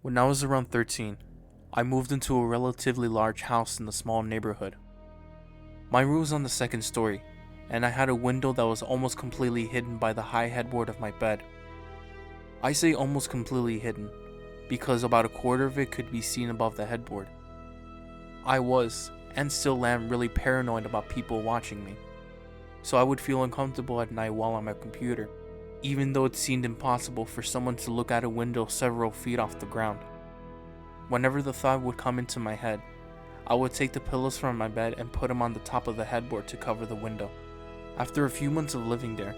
When I was around 13, I moved into a relatively large house in a small neighborhood. My room was on the second story, and I had a window that was almost completely hidden by the high headboard of my bed. I say almost completely hidden, because about a quarter of it could be seen above the headboard. I was, and still am, really paranoid about people watching me, so I would feel uncomfortable at night while on my computer, even though it seemed impossible for someone to look out a window several feet off the ground. Whenever the thought would come into my head, I would take the pillows from my bed and put them on the top of the headboard to cover the window. After a few months of living there,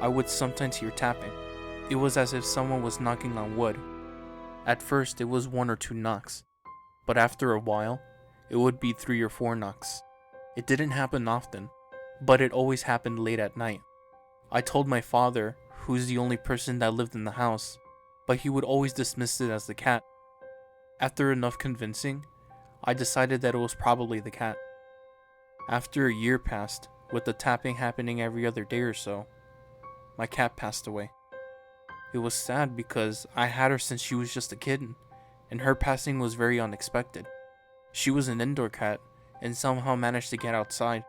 I would sometimes hear tapping. It was as if someone was knocking on wood. At first, it was 1 or 2 knocks, but after a while, it would be 3 or 4 knocks. It didn't happen often, but it always happened late at night. I told my father, who's the only person that lived in the house, but he would always dismiss it as the cat. After enough convincing, I decided that it was probably the cat. After a year passed, with the tapping happening every other day or so, my cat passed away. It was sad because I had her since she was just a kitten, and her passing was very unexpected. She was an indoor cat, and somehow managed to get outside.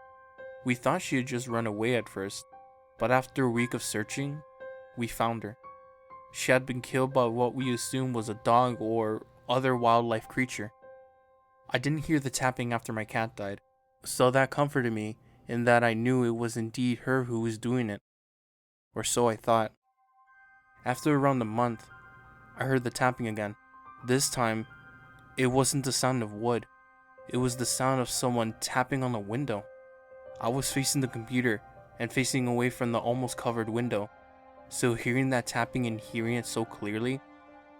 We thought she had just run away at first, but after a week of searching, we found her. She had been killed by what we assumed was a dog or other wildlife creature. I didn't hear the tapping after my cat died, so that comforted me in that I knew it was indeed her who was doing it. Or so I thought. After around a month, I heard the tapping again. This time, it wasn't the sound of wood. It was the sound of someone tapping on a window. I was facing the computer and facing away from the almost covered window, so hearing that tapping and hearing it so clearly,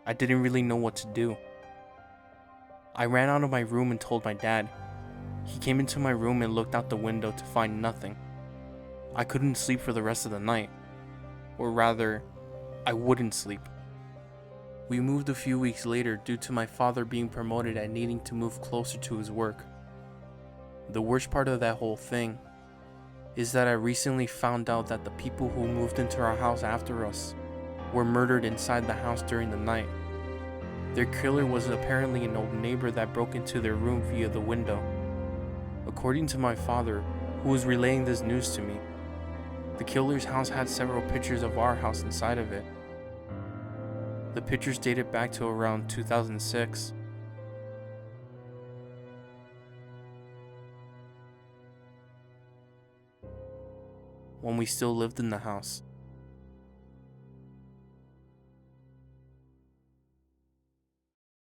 I didn't really know what to do. I ran out of my room and told my dad. He came into my room and looked out the window to find nothing. I couldn't sleep for the rest of the night. Or rather, I wouldn't sleep. We moved a few weeks later due to my father being promoted and needing to move closer to his work. The worst part of that whole thing is that I recently found out that the people who moved into our house after us were murdered inside the house during the night. Their killer was apparently an old neighbor that broke into their room via the window. According to my father, who was relaying this news to me, the killer's house had several pictures of our house inside of it. The pictures dated back to around 2006. When we still lived in the house.